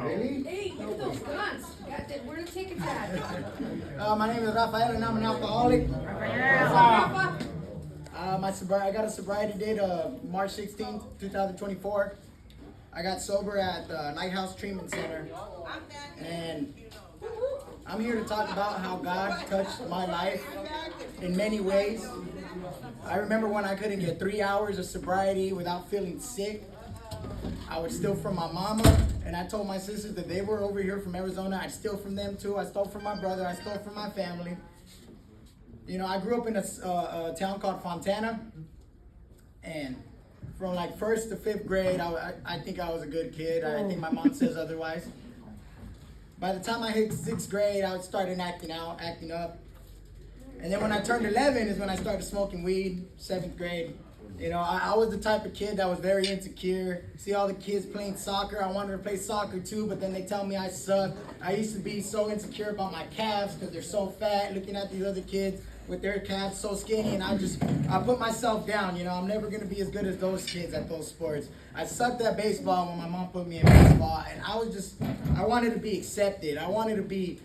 Really? Hey, look at those guns. Where are the tickets at? My name is Rafael and I'm an alcoholic. Rafa? I got a sobriety date of March 16th, 2024. I got sober at the Lighthouse Treatment Center. And I'm here to talk about how God touched my life in many ways. I remember when I couldn't get 3 hours of sobriety without feeling sick. I would steal from my mama, and I told my sisters that they were over here from Arizona. I'd steal from them too. I stole from my brother. I stole from my family. You know, I grew up in a town called Fontana, and from like 1st to 5th grade, I think I was a good kid. I think my mom says otherwise. By the time I hit 6th grade, I would start acting up. And then when I turned 11 is when I started smoking weed, 7th grade. You know, I was the type of kid that was very insecure. See all the kids playing soccer. I wanted to play soccer too, but then they tell me I suck. I used to be so insecure about my calves because they're so fat, looking at these other kids with their calves so skinny, and I put myself down. You know, I'm never going to be as good as those kids at those sports. I sucked at baseball when my mom put me in baseball, and I wanted to be accepted. I wanted to be,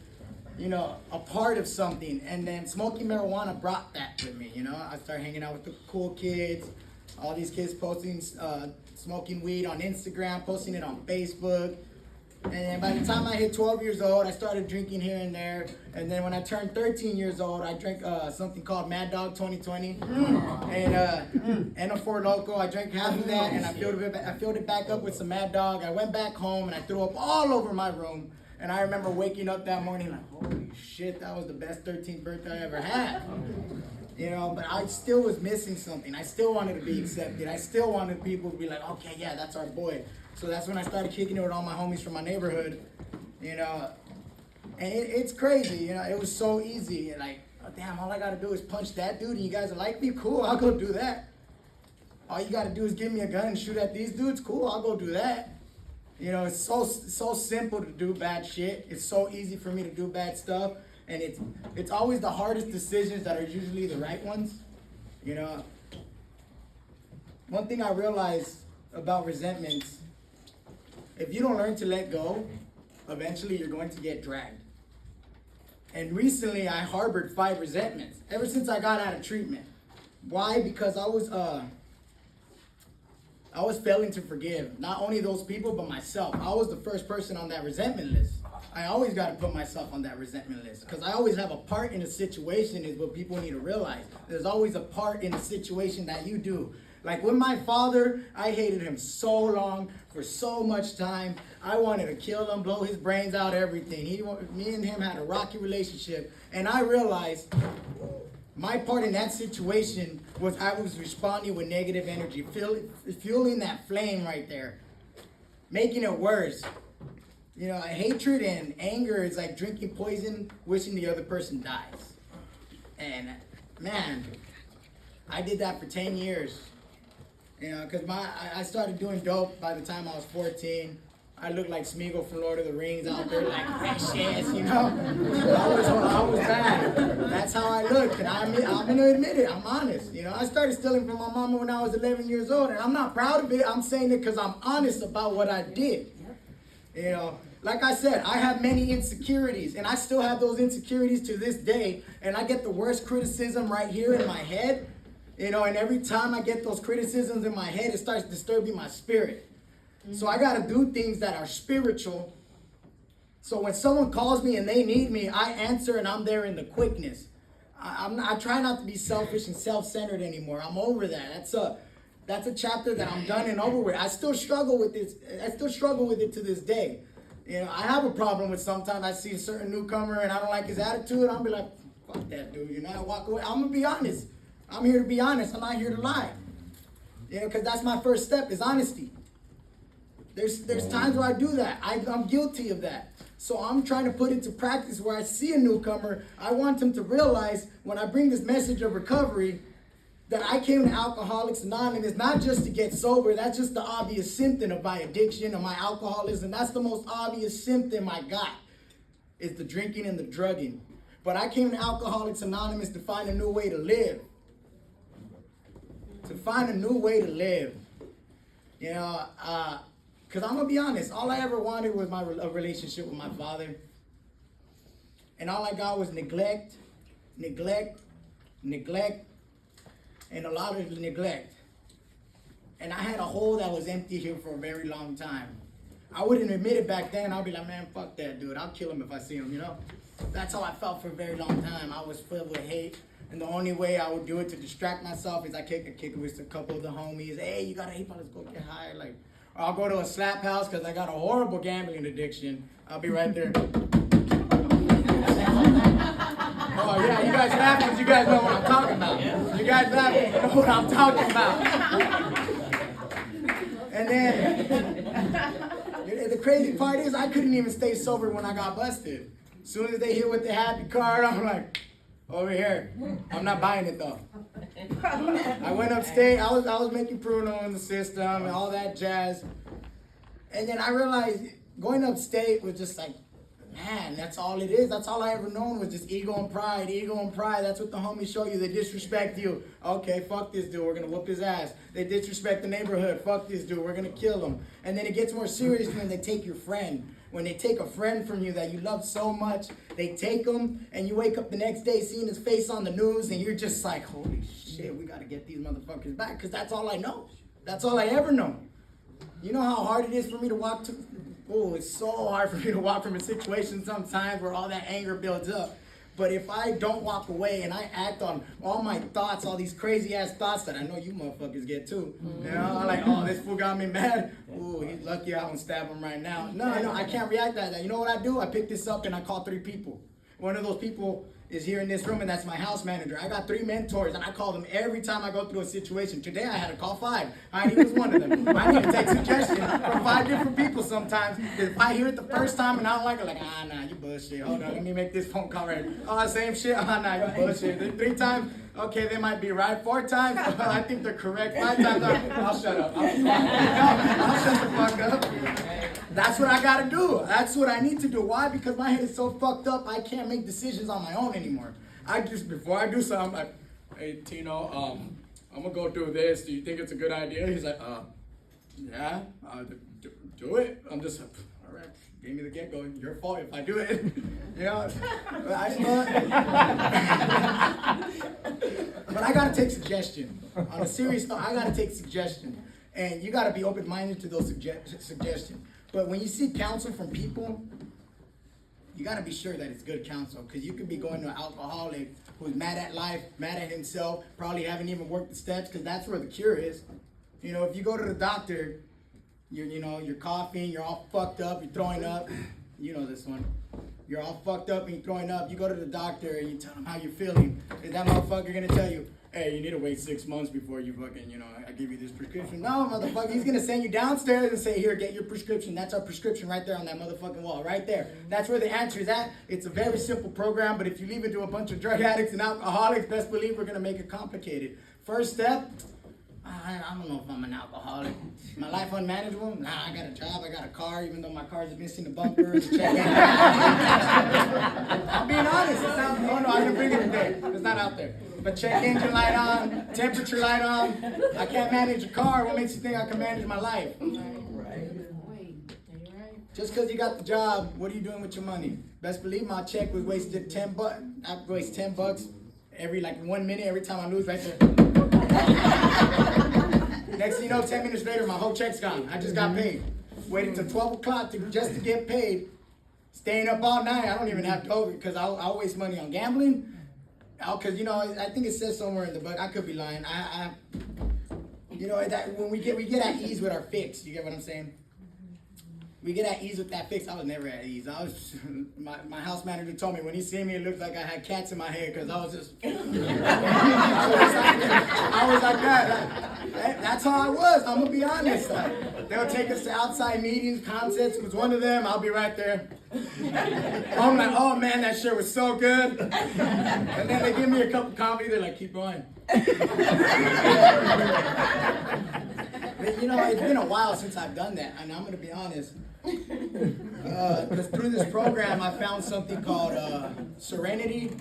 you know, a part of something. And then smoking marijuana brought that with me, you know. I started hanging out with the cool kids, all these kids posting, smoking weed on Instagram, posting it on Facebook. And then by the time I hit 12 years old, I started drinking here and there. And then when I turned 13 years old, I drank something called Mad Dog 2020 and a Four Loko. I drank half of that, and I filled it back up with some Mad Dog. I went back home, and I threw up all over my room. And I remember waking up that morning like, holy shit, that was the best 13th birthday I ever had. You know, but I still was missing something. I still wanted to be accepted. I still wanted people to be like, okay, yeah, that's our boy. So that's when I started kicking it with all my homies from my neighborhood, you know. And it's crazy, you know, it was so easy. Like, oh, damn, all I gotta do is punch that dude and you guys like me? Cool, I'll go do that. All you gotta do is give me a gun and shoot at these dudes? Cool, I'll go do that. You know, it's so simple to do bad shit. It's so easy for me to do bad stuff. And it's always the hardest decisions that are usually the right ones. You know, one thing I realized about resentments, if you don't learn to let go, eventually you're going to get dragged. And recently I harbored 5 resentments ever since I got out of treatment. Why? Because I was failing to forgive not only those people, but myself. I was the first person on that resentment list. I always got to put myself on that resentment list because I always have a part in a situation is what people need to realize. There's always a part in a situation that you do. Like with my father, I hated him so long, for so much time. I wanted to kill him, blow his brains out, everything. Me and him had a rocky relationship. And I realized my part in that situation was I was responding with negative energy, fueling that flame right there, making it worse. You know, hatred and anger is like drinking poison, wishing the other person dies. And man, I did that for 10 years. You know, because I started doing dope by the time I was 14. I looked like Smeagol from Lord of the Rings out there, like precious, you know. I was bad. That's how I looked, and I'm gonna admit it. I'm honest. You know, I started stealing from my mama when I was 11 years old, and I'm not proud of it. I'm saying it because I'm honest about what I did. You know, like I said, I have many insecurities, and I still have those insecurities to this day. And I get the worst criticism right here in my head. You know, and every time I get those criticisms in my head, it starts disturbing my spirit. So I got to do things that are spiritual. So when someone calls me and they need me, I answer and I'm there in the quickness. I try not to be selfish and self-centered anymore. I'm over that. That's a chapter that I'm done and over with. I still struggle with this. I still struggle with it to this day. You know, I have a problem with sometimes I see a certain newcomer and I don't like his attitude. I'll be like, fuck that dude. You know, I walk away. I'm going to be honest. I'm here to be honest. I'm not here to lie. You know, because that's my first step is honesty. There's times where I do that. I'm guilty of that. So I'm trying to put it to practice where I see a newcomer. I want them to realize when I bring this message of recovery that I came to Alcoholics Anonymous not just to get sober. That's just the obvious symptom of my addiction or my alcoholism. That's the most obvious symptom I got is the drinking and the drugging. But I came to Alcoholics Anonymous to find a new way to live. To find a new way to live. You know, Because I'm going to be honest, all I ever wanted was a relationship with my father. And all I got was neglect, and a lot of neglect. And I had a hole that was empty here for a very long time. I wouldn't admit it back then. I'll be like, man, fuck that dude. I'll kill him if I see him, you know? That's how I felt for a very long time. I was filled with hate. And the only way I would do it to distract myself is I kick it with a couple of the homies. Hey, you got 8 ball, let's go get high. Like, or I'll go to a slap house because I got a horrible gambling addiction. I'll be right there. Oh yeah, you guys laugh because you guys know what I'm talking about. You guys laugh because you know what I'm talking about. And then, the crazy part is I couldn't even stay sober when I got busted. As soon as they hit with the happy card, I'm like, over here. I'm not buying it though. I went upstate. I was making Pruno in the system and all that jazz. And then I realized going upstate was just like, man, that's all it is. That's all I ever known was just ego and pride. That's what the homies show you. They disrespect you. Okay, fuck this dude. We're going to whoop his ass. They disrespect the neighborhood. Fuck this dude. We're going to kill him. And then it gets more serious when they take your friend. When they take a friend from you that you love so much, they take him and you wake up the next day seeing his face on the news and you're just like, holy shit, we got to get these motherfuckers back because that's all I know. That's all I ever know. You know how hard it is for me to walk to... Oh, it's so hard for me to walk from a situation sometimes where all that anger builds up. But if I don't walk away and I act on all my thoughts, all these crazy ass thoughts that I know you motherfuckers get too. You know, I'm like, oh, this fool got me mad. Ooh, he's lucky I don't stab him right now. No, I can't react like that. You know what I do? I pick this up and I call 3 people. One of those people is here in this room, and that's my house manager. I got 3 mentors, and I call them every time I go through a situation. Today, I had to call 5. Heidi was one of them. I need to take suggestions from 5 different people sometimes. If I hear it the first time and I don't like it, like, nah, you bullshit. Hold on, let me make this phone call right. Oh, same shit? Nah, you bullshit. Then 3 times, okay, they might be right. 4 times, I think they're correct. 5 times, I'll shut up. I'll shut the fuck up. That's what I gotta do. That's what I need to do. Why? Because my head is so fucked up, I can't make decisions on my own anymore. Before I do something, I'm like, hey, Tino, I'm gonna go through this. Do you think it's a good idea? He's like, yeah, do it. I'm just like, all right, give me the get-go. Your fault if I do it. You know, but I gotta take suggestion. On a serious note, I gotta take suggestion. And you gotta be open-minded to those suggestions. But when you seek counsel from people, you gotta be sure that it's good counsel. Because you could be going to an alcoholic who's mad at life, mad at himself, probably haven't even worked the steps, because that's where the cure is. You know, if you go to the doctor, you're coughing, you're all fucked up, you're throwing up. You know this one. You're all fucked up and you're throwing up. You go to the doctor and you tell him how you're feeling. Is that motherfucker gonna tell you, hey, you need to wait 6 months before you fucking, I give you this prescription? No, motherfucker, he's gonna send you downstairs and say, here, get your prescription. That's our prescription right there on that motherfucking wall, right there. That's where the answer is at. It's a very simple program, but if you leave it to a bunch of drug addicts and alcoholics, best believe we're gonna make it complicated. First step, I don't know if I'm an alcoholic. My life unmanageable? Nah, I got a job, I got a car, even though my car's missing the bumper, the check engine. I'm being honest. I didn't bring it today. It's not out there. But check engine light on, temperature light on. I can't manage a car. What makes you think I can manage my life? Right. Just because you got the job, what are you doing with your money? Best believe my check was wasted $10. I waste $10 every 1 minute every time I lose right there. Next thing you know, 10 minutes later, my whole check's gone. I just got paid. Waited till 12 o'clock just to get paid. Staying up all night. I don't even have to over because I'll waste money on gambling. Because, I think it says somewhere in the book, I could be lying. That when we get at ease with our fix, you get what I'm saying? We get at ease with that fix. I was never at ease. My house manager told me when he seen me, it looked like I had cats in my head because I was just, I was like that. That's how I was. I'm gonna be honest. They'll take us to outside meetings. Concepts was one of them. I'll be right there. I'm like, oh man, that shit was so good. And then they give me a cup of coffee. They're like, keep going. But, it's been a while since I've done that, and I'm going to be honest. Because through this program, I found something called Serenity.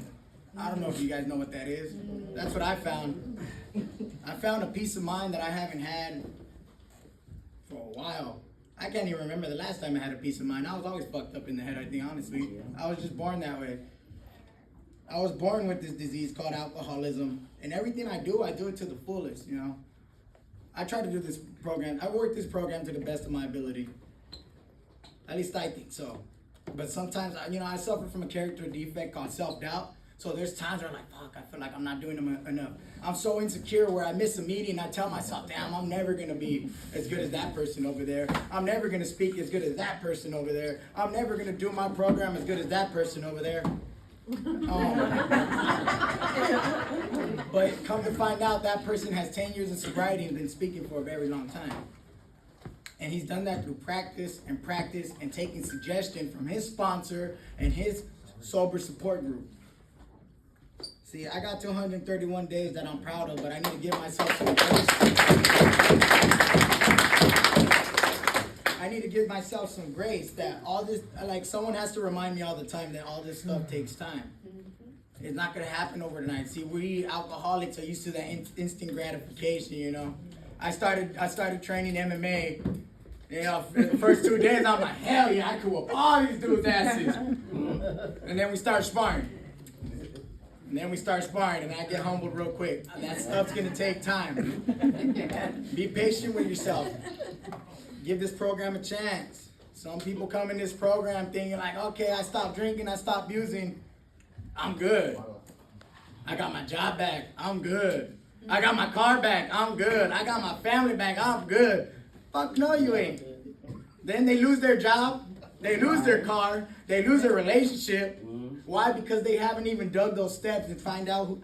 I don't know if you guys know what that is. That's what I found. I found a peace of mind that I haven't had for a while. I can't even remember the last time I had a peace of mind. I was always fucked up in the head, I think, honestly. I was just born that way. I was born with this disease called alcoholism. And everything I do it to the fullest, you know. I try to do this program. I work this program to the best of my ability. At least I think so. But sometimes, I suffer from a character defect called self-doubt. So there's times where I'm like, fuck, I feel like I'm not doing enough. I'm so insecure where I miss a meeting, I tell myself, damn, I'm never going to be as good as that person over there. I'm never going to speak as good as that person over there. I'm never going to do my program as good as that person over there. But come to find out, that person has 10 years of sobriety and been speaking for a very long time. And he's done that through practice and taking suggestion from his sponsor and his sober support group. See, I got 231 days that I'm proud of, but I need to give myself some grace. I need to give myself some grace that all this, like someone has to remind me all the time that all this stuff takes time. It's not going to happen overnight. See, we alcoholics are used to that instant gratification, you know. I started training MMA. You know, for the first 2 days, I'm like, hell yeah, I could whoop all these dudes' asses. And then we start sparring. And I get humbled real quick. That stuff's gonna take time. Be patient with yourself. Give this program a chance. Some people come in this program thinking like, okay, I stopped drinking, I stopped abusing, I'm good. I got my job back, I'm good. I got my car back, I'm good. I got my family back, I'm good. Fuck no, you ain't. Then they lose their job, they lose their car, they lose their relationship. Why? Because they haven't even dug those steps and find out who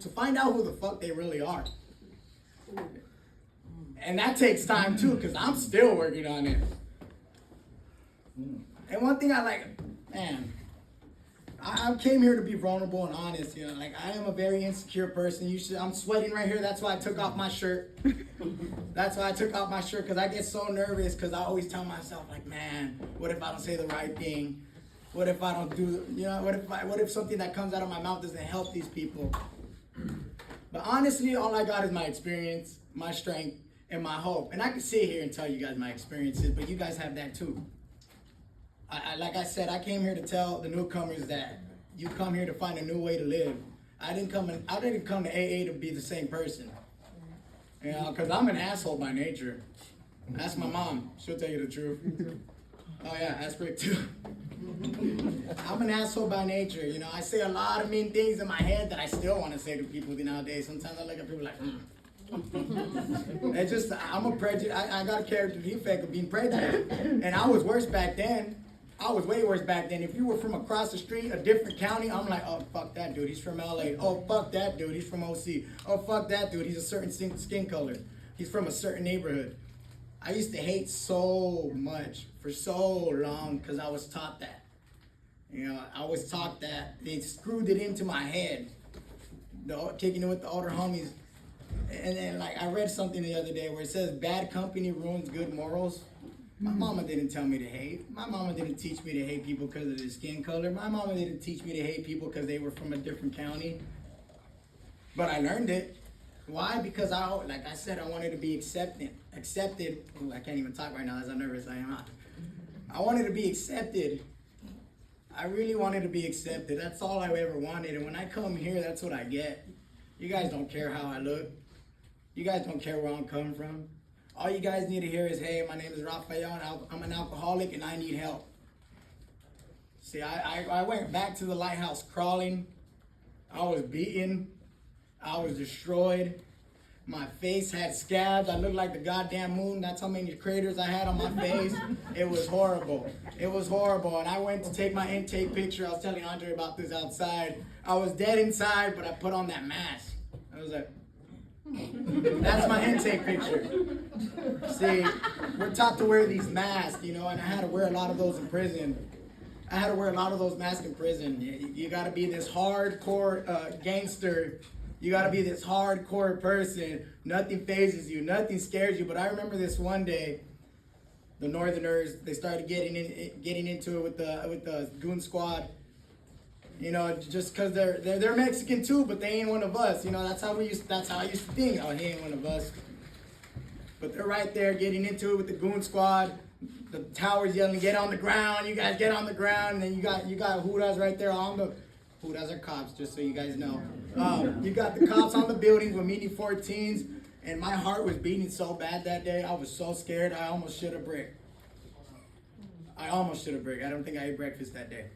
the fuck they really are. And that takes time too, because I'm still working on it. And one thing I like, man, I came here to be vulnerable and honest, you know, like I am a very insecure person. I'm sweating right here, that's why I took off my shirt. That's why I took off my shirt, because I get so nervous, because I always tell myself like, man, what if I don't say the right thing? What if I don't do, you know, what if something that comes out of my mouth doesn't help these people? But honestly, all I got is my experience, my strength, and my hope. And I can sit here and tell you guys my experiences, but you guys have that too. Like I said, I came here to tell the newcomers that you come here to find a new way to live. I didn't come to AA to be the same person. You know, because I'm an asshole by nature. Ask my mom, she'll tell you the truth. Oh yeah, ask Rick too. I'm an asshole by nature, you know. I say a lot of mean things in my head that I still want to say to people nowadays. Sometimes I look at people like, It's just, I'm a prejudice. I got a character defect of being prejudiced. And I was worse back then. I was way worse back then. If you were from across the street, a different county, I'm like, oh, fuck that dude, he's from LA. Oh, fuck that dude, he's from OC. Oh, fuck that dude, he's a certain skin color. He's from a certain neighborhood. I used to hate so much for so long because I was taught that. You know, I was taught that. They screwed it into my head. Kicking it with the older homies. And then, like, I read something the other day where it says bad company ruins good morals. My mama didn't tell me to hate. My mama didn't teach me to hate people because of their skin color. My mama didn't teach me to hate people because they were from a different county. But I learned it. Why? Because like I said, I wanted to be accepted. Ooh, I can't even talk right now, that's how nervous I am. I wanted to be accepted. I really wanted to be accepted. That's all I ever wanted. And when I come here, that's what I get. You guys don't care how I look. You guys don't care where I'm coming from. All you guys need to hear is, hey, my name is Rafael, and I'm an alcoholic, and I need help. See, I went back to the lighthouse crawling. I was beaten. I was destroyed. My face had scabs. I looked like the goddamn moon. That's how many craters I had on my face. It was horrible. It was horrible. And I went to take my intake picture. I was telling Andre about this outside. I was dead inside, but I put on that mask. I was like, that's my intake picture. See, we're taught to wear these masks, you know, and I had to wear a lot of those in prison. I had to wear a lot of those masks in prison. You got to be this hardcore gangster. You got to be this hardcore person. Nothing phases you. Nothing scares you. But I remember this one day, the Northerners, they started getting into it with the goon squad. You know, just because they're Mexican too, but they ain't one of us. You know, that's how I used to think. Oh, he ain't one of us. But they're right there getting into it with the goon squad. the tower's yelling, get on the ground, you guys get on the ground, and then you got Hudas right there on the, Hudas are cops, just so you guys know. You got the cops on the buildings with Mini 14s, and my heart was beating so bad that day. I was so scared, I almost shit a brick. I don't think I ate breakfast that day.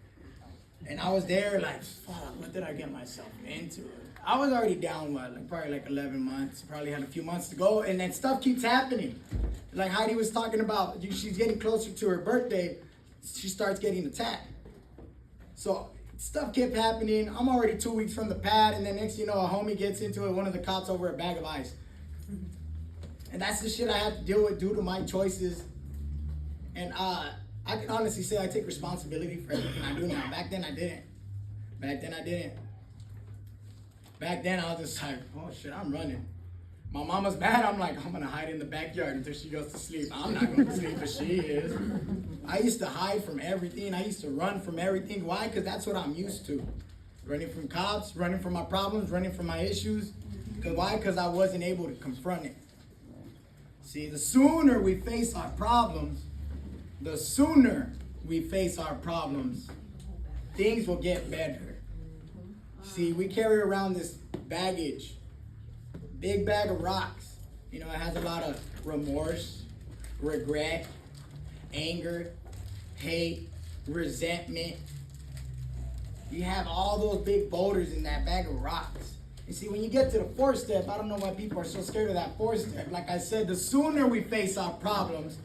And I was there like, fuck, what did I get myself into? I was already down, probably like 11 months, probably had a few months to go, and then stuff keeps happening. Like Heidi was talking about, she's getting closer to her birthday, she starts getting attacked. So stuff kept happening. I'm already 2 weeks from the pad, and then next thing you know, a homie gets into it, one of the cops over a bag of ice. And that's the shit I have to deal with due to my choices. And I can honestly say I take responsibility for everything I do now. Back then I didn't. Back then I was just like, oh shit, I'm running. My mama's mad, I'm like, I'm gonna hide in the backyard until she goes to sleep. I'm not going to sleep, but she is. I used to hide from everything. I used to run from everything. Why? Because that's what I'm used to. Running from cops, running from my problems, running from my issues. Why? Because I wasn't able to confront it. See, the sooner we face our problems, things will get better. See, we carry around this baggage, big bag of rocks. You know, it has a lot of remorse, regret, anger, hate, resentment. You have all those big boulders in that bag of rocks. You see, when you get to the fourth step, I don't know why people are so scared of that fourth step. Like I said, the sooner we face our problems,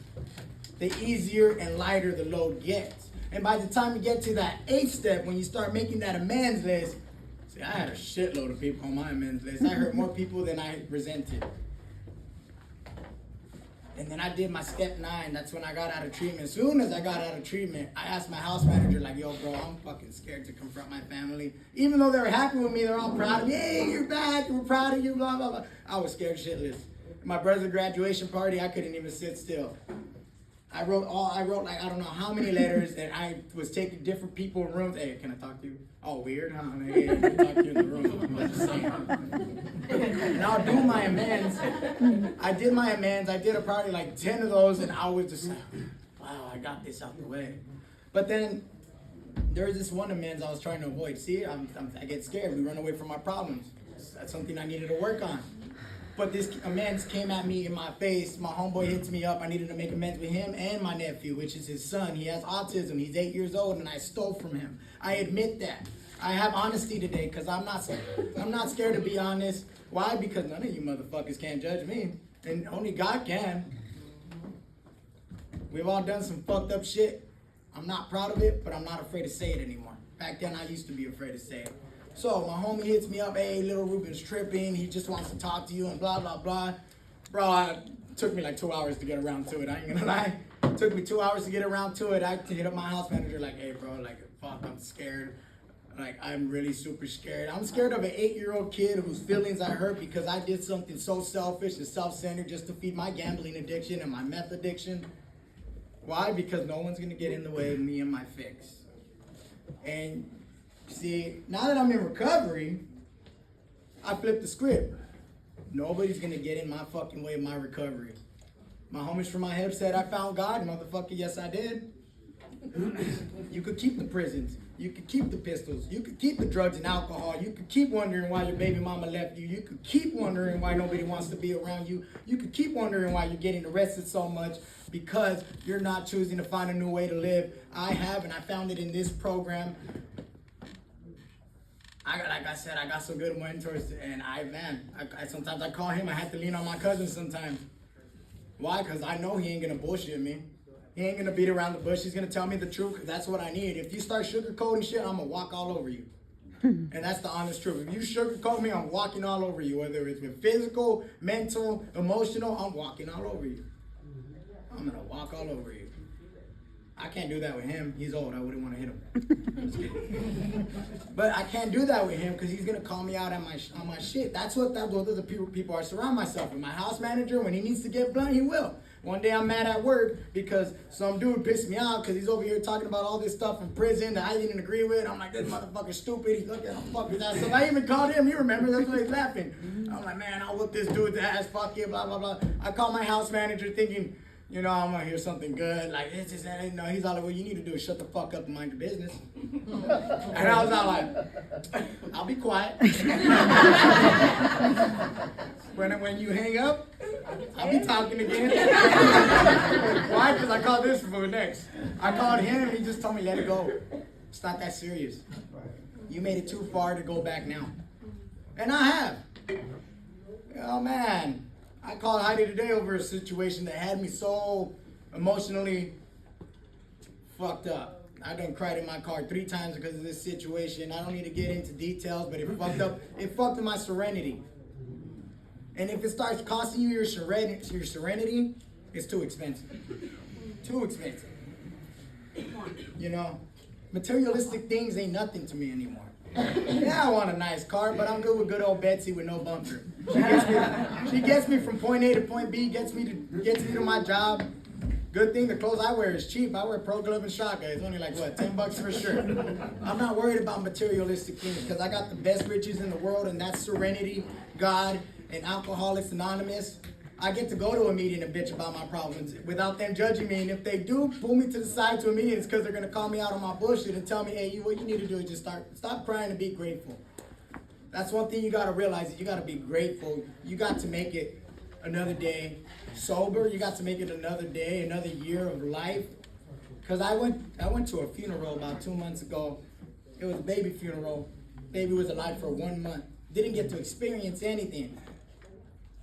the easier and lighter the load gets. And by the time you get to that eighth step, when you start making that amends list, see, I had a shitload of people on my amends list. I hurt more people than I resented. And then I did my step 9. That's when I got out of treatment. As soon as I got out of treatment, I asked my house manager, like, yo, bro, I'm fucking scared to confront my family. Even though they were happy with me, they're all proud of me. Hey, you're back. We're proud of you, blah, blah, blah. I was scared shitless. My brother's graduation party, I couldn't even sit still. I wrote like, I don't know how many letters, and I was taking different people in rooms. Hey, can I talk to you? Oh, weird, huh? Hey, I can talk to you in the room. I'm just saying. And I'll do my amends. I did my amends. I did probably like 10 of those, and I was just like, wow, I got this out the way. But then there was this one amends I was trying to avoid. See, I get scared. We run away from our problems. That's something I needed to work on. But this amends came at me in my face. My homeboy hits me up. I needed to make amends with him and my nephew, which is his son. He has autism. He's 8 years old, and I stole from him. I admit that. I have honesty today because I'm not scared to be honest. Why? Because none of you motherfuckers can judge me, and only God can. We've all done some fucked up shit. I'm not proud of it, but I'm not afraid to say it anymore. Back then, I used to be afraid to say it. So my homie hits me up, hey, little Ruben's tripping, he just wants to talk to you and blah, blah, blah. Bro, it took me like 2 hours to get around to it, I ain't gonna lie. It took me 2 hours to get around to it. I hit up my house manager like, hey bro, like, fuck, I'm scared. Like, I'm really super scared. I'm scared of an 8-year-old kid whose feelings I hurt because I did something so selfish and self-centered just to feed my gambling addiction and my meth addiction. Why? Because no one's gonna get in the way of me and my fix. And see, now that I'm in recovery, I flipped the script. Nobody's gonna get in my fucking way of my recovery. My homies from my head said I found God, motherfucker. Yes, I did. You could keep the prisons. You could keep the pistols. You could keep the drugs and alcohol. You could keep wondering why your baby mama left you. You could keep wondering why nobody wants to be around you. You could keep wondering why you're getting arrested so much because you're not choosing to find a new way to live. I have, and I found it in this program. Like I said, I got some good mentors, and sometimes I call him. I have to lean on my cousin sometimes. Why? Because I know he ain't gonna bullshit me. He ain't gonna beat around the bush. He's gonna tell me the truth, because that's what I need. If you start sugarcoating shit, I'm gonna walk all over you. And that's the honest truth. If you sugarcoat me, I'm walking all over you. Whether it's with physical, mental, emotional, I'm walking all over you. I'm gonna walk all over you. I can't do that with him. He's old. I wouldn't want to hit him. I'm just kidding. But I can't do that with him because he's gonna call me out on my shit. Those are the people I surround myself with. My house manager, when he needs to get blunt, he will. One day I'm mad at work because some dude pissed me off because he's over here talking about all this stuff in prison that I didn't agree with. I'm like, this motherfucker's stupid. He's looking at fuck his ass. So I even called him. You remember? That's why he's laughing. I'm like, man, I'll whip this dude's ass. Fuck you. Blah blah blah. I call my house manager thinking, You know, I'm gonna hear something good, like this is that. You know, he's all like, "What you need to do is shut the fuck up and mind your business." And I was all like, "I'll be quiet." when you hang up, I'll be talking again. Why? Because I called this for next. I called him and he just told me, "Let it go. It's not that serious. You made it too far to go back now." And I have. Oh man. I called Heidi today over a situation that had me so emotionally fucked up. I done cried in my car 3 times because of this situation. I don't need to get into details, but it fucked up my serenity. And if it starts costing you your serenity, it's too expensive. Too expensive. You know, materialistic things ain't nothing to me anymore. Yeah, I want a nice car, but I'm good with good old Betsy with no bumper. She gets me from point A to point B, gets me to my job. Good thing the clothes I wear is cheap. I wear Pro Glove and Shaka. It's only like, what, $10 for a shirt. I'm not worried about materialistic things because I got the best riches in the world, and that's serenity, God, and Alcoholics Anonymous. I get to go to a meeting and bitch about my problems without them judging me. And if they do pull me to the side to a meeting, it's because they're going to call me out on my bullshit and tell me, hey, what you need to do is just stop crying and be grateful. That's one thing you got to realize, is you got to be grateful. You got to make it another day sober. You got to make it another day, another year of life. Because I went to a funeral about 2 months ago. It was a baby funeral. Baby was alive for 1 month. Didn't get to experience anything.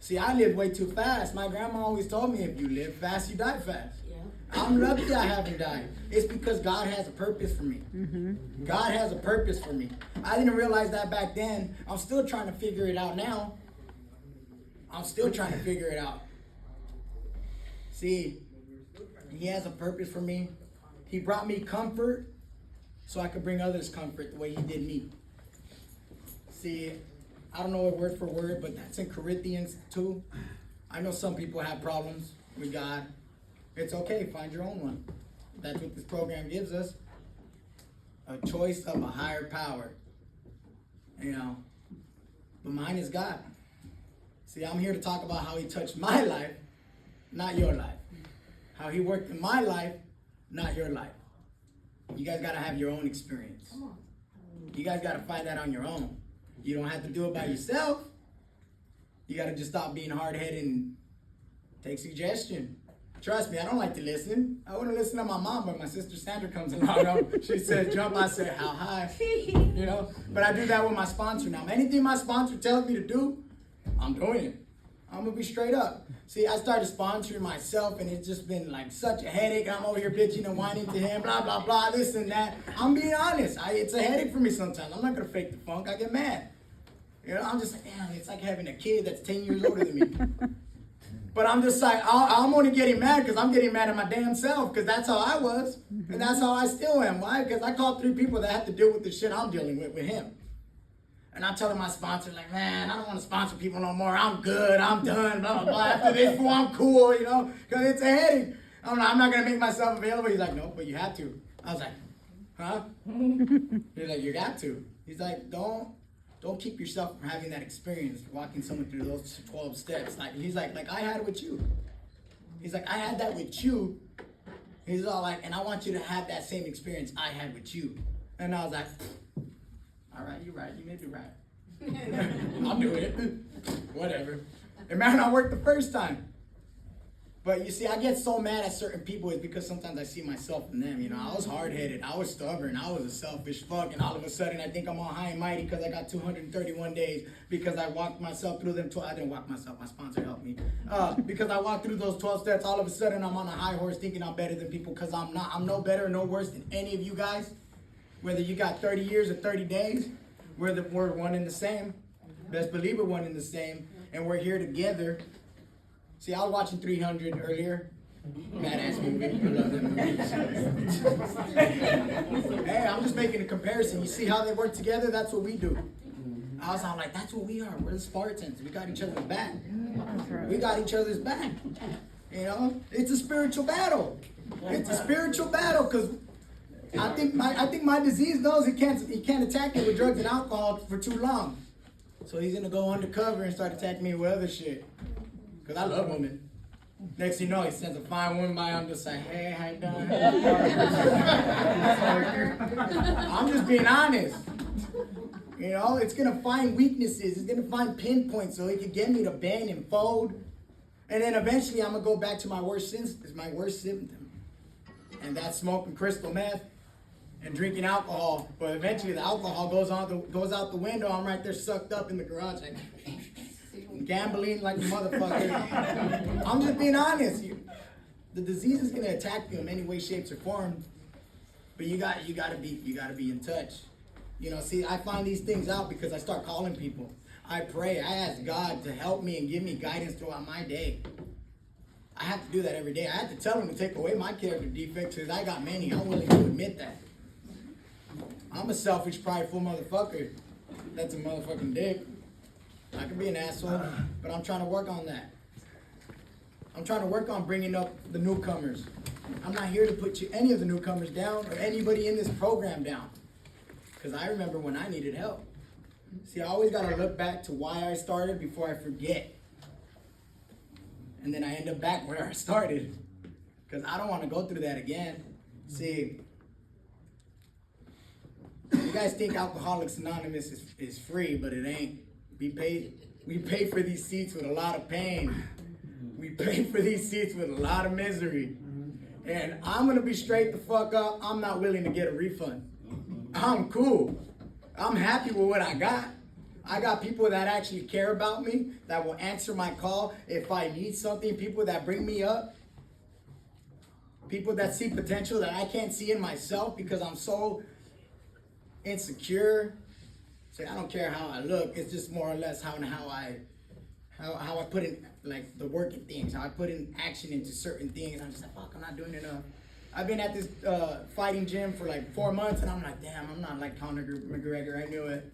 See, I lived way too fast. My grandma always told me, if you live fast, you die fast. Yeah. I'm lucky I haven't died. It's because God has a purpose for me. Mm-hmm. God has a purpose for me. I didn't realize that back then. I'm still trying to figure it out now. I'm still trying to figure it out. See, He has a purpose for me. He brought me comfort so I could bring others comfort the way He did me. See, I don't know it word for word, but that's in Corinthians 2. I know some people have problems with God. It's okay, find your own one. That's what this program gives us. A choice of a higher power. You know, but mine is God. See, I'm here to talk about how He touched my life, not your life. How He worked in my life, not your life. You guys got to have your own experience. You guys got to find that on your own. You don't have to do it by yourself. You got to just stop being hard-headed and take suggestion. Trust me, I don't like to listen. I wouldn't listen to my mom, but my sister Sandra comes along. She says, jump. I say, how high? You know? But I do that with my sponsor now. Anything my sponsor tells me to do, I'm doing it. I'm going to be straight up. See, I started sponsoring myself, and it's just been like such a headache. I'm over here bitching and whining to him, blah, blah, blah, this and that. I'm being honest. It's a headache for me sometimes. I'm not going to fake the funk. I get mad. You know, I'm just like, damn, it's like having a kid that's 10 years older than me. But I'm just like, I'm only getting mad because I'm getting mad at my damn self, because that's how I was. And that's how I still am. Why? Because I called 3 people that have to deal with the shit I'm dealing with him. And I'm telling my sponsor, like, man, I don't want to sponsor people no more. I'm good. I'm done. Blah, blah, blah. After this, fool, I'm cool, you know, because it's a headache. I'm not going to make myself available. He's like, no, but you have to. I was like, huh? He's like, you got to. He's like, don't keep yourself from having that experience, walking someone through those 12 steps. Like, he's like I had it with you. He's like, I had that with you. He's all like, and I want you to have that same experience I had with you. And I was like, all right, you're right. You may be right. I'll do it. Whatever. It might not work the first time. But you see, I get so mad at certain people is because sometimes I see myself in them. You know, I was hard-headed. I was stubborn. I was a selfish fuck. And all of a sudden, I think I'm all high and mighty because I got 231 days because I walked myself through them. I didn't walk myself. My sponsor helped me. Because I walked through those 12 steps, all of a sudden, I'm on a high horse thinking I'm better than people, because I'm not. I'm no better or no worse than any of you guys. Whether you got 30 years or 30 days, we're one and the same. Best believe we're one and the same. And we're here together. See, I was watching 300 earlier. Badass movie. I love that movie. Hey, I'm just making a comparison. You see how they work together? That's what we do. I was like, that's what we are. We're the Spartans. We got each other's back. We got each other's back. You know? It's a spiritual battle. It's a spiritual battle, because I think my disease knows he can't attack me with drugs and alcohol for too long. So he's gonna go undercover and start attacking me with other shit. Because I love women. Next thing you know, he sends a fine woman by. I'm just like, hey, how you doing? I'm just being honest. You know, it's gonna find weaknesses. It's gonna find pinpoints so it can get me to bend and fold. And then eventually, I'm gonna go back to my worst symptom, and that's smoking crystal meth and drinking alcohol. But eventually, the alcohol goes out the window. I'm right there sucked up in the garage, like gambling like a motherfucker. I'm just being honest. The disease is gonna attack you in many ways, shapes, or forms. But you gotta be in touch. You know, see, I find these things out because I start calling people. I pray. I ask God to help me and give me guidance throughout my day. I have to do that every day. I have to tell him to take away my character defects because I got many. I'm willing to admit that. I'm a selfish, prideful motherfucker. That's a motherfucking dick. I can be an asshole, but I'm trying to work on that. I'm trying to work on bringing up the newcomers. I'm not here to put any of the newcomers down or anybody in this program down. Because I remember when I needed help. See, I always got to look back to why I started before I forget. And then I end up back where I started. Because I don't want to go through that again. See, you guys think Alcoholics Anonymous is free, but it ain't. We pay for these seats with a lot of pain. We pay for these seats with a lot of misery. And I'm going to be straight the fuck up. I'm not willing to get a refund. I'm cool. I'm happy with what I got. I got people that actually care about me, that will answer my call if I need something, people that bring me up, people that see potential that I can't see in myself because I'm so insecure. So I don't care how I look. It's just more or less how I put in like the work in things, how I put in action into certain things. I'm just like, fuck, I'm not doing enough. I've been at this fighting gym for like 4 months, and I'm like, damn, I'm not like Conor McGregor. I knew it.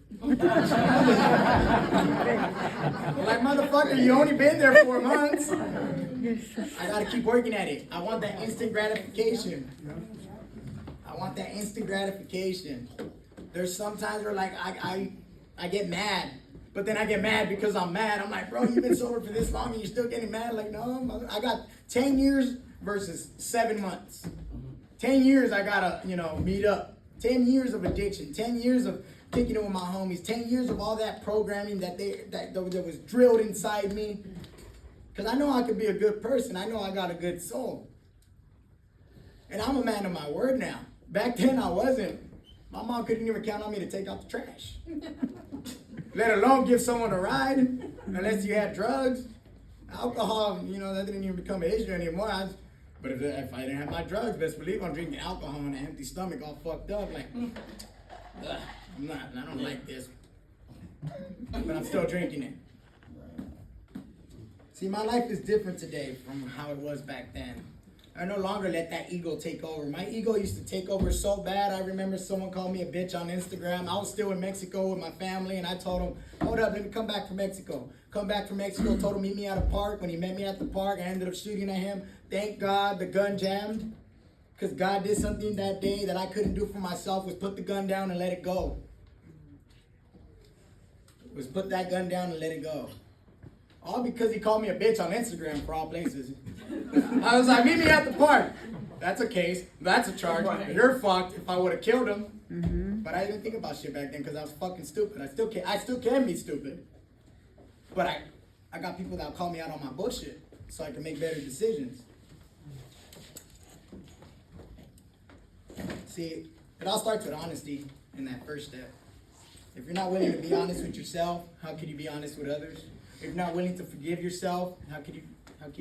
Like, motherfucker, you only been there 4 months. I gotta keep working at it. I want that instant gratification. There's sometimes where like I get mad, but then I get mad because I'm mad. I'm like, bro, you've been sober for this long and you're still getting mad? Like, no, I got 10 years versus 7 months. 10 years I gotta, meet up. 10 years of addiction, 10 years of kicking it with my homies, 10 years of all that programming that was drilled inside me. Because I know I could be a good person. I know I got a good soul. And I'm a man of my word now. Back then I wasn't. My mom couldn't even count on me to take out the trash. Let alone give someone a ride, unless you had drugs. Alcohol, that didn't even become an issue anymore. But if I didn't have my drugs, best believe I'm drinking alcohol on an empty stomach, all fucked up. Like, I don't like this. But I'm still drinking it. See, my life is different today from how it was back then. I no longer let that ego take over. My ego used to take over so bad. I remember someone called me a bitch on Instagram. I was still in Mexico with my family, and I told him, hold up, let me come back from Mexico. Come back from Mexico, told him meet me at a park. When he met me at the park, I ended up shooting at him. Thank God the gun jammed, because God did something that day that I couldn't do for myself, was put the gun down and let it go. Put that gun down and let it go. All because he called me a bitch on Instagram, for all places. I was like, meet me at the park. That's a case. That's a charge. You're fucked if I would have killed him. Mm-hmm. But I didn't think about shit back then because I was fucking stupid. I still can be stupid. But I got people that call me out on my bullshit so I can make better decisions. See, it all starts with honesty in that first step. If you're not willing to be honest with yourself, how can you be honest with others? If you're not willing to forgive yourself, how can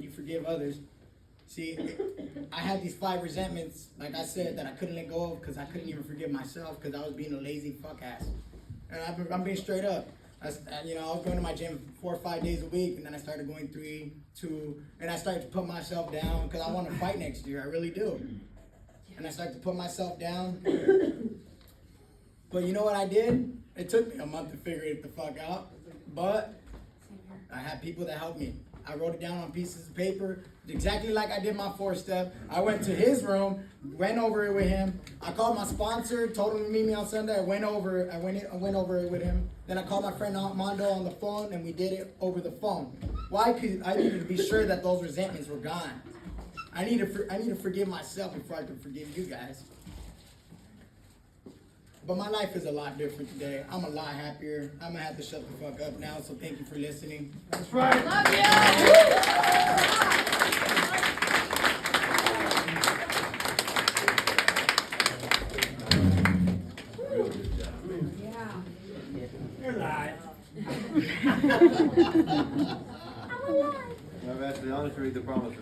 you forgive others? See, I had these 5 resentments, like I said, that I couldn't let go of because I couldn't even forgive myself because I was being a lazy fuck ass. And I'm being straight up. I was going to my gym 4 or 5 days a week, and then I started going 3, 2, and I started to put myself down because I want to fight next year. I really do. And I started to put myself down. But you know what I did? It took me a month to figure it the fuck out. But I had people that helped me. I wrote it down on pieces of paper, exactly like I did my 4-step. I went to his room, went over it with him. I called my sponsor, told him to meet me on Sunday. I went over it with him. Then I called my friend Mondo on the phone, and we did it over the phone. Why? Because I needed to be sure that those resentments were gone. I need to forgive myself before I can forgive you guys. But my life is a lot different today. I'm a lot happier. I'm gonna have to shut the fuck up now. So thank you for listening. That's right. Love you. Yeah. You're live. I've asked the honest to read the promises.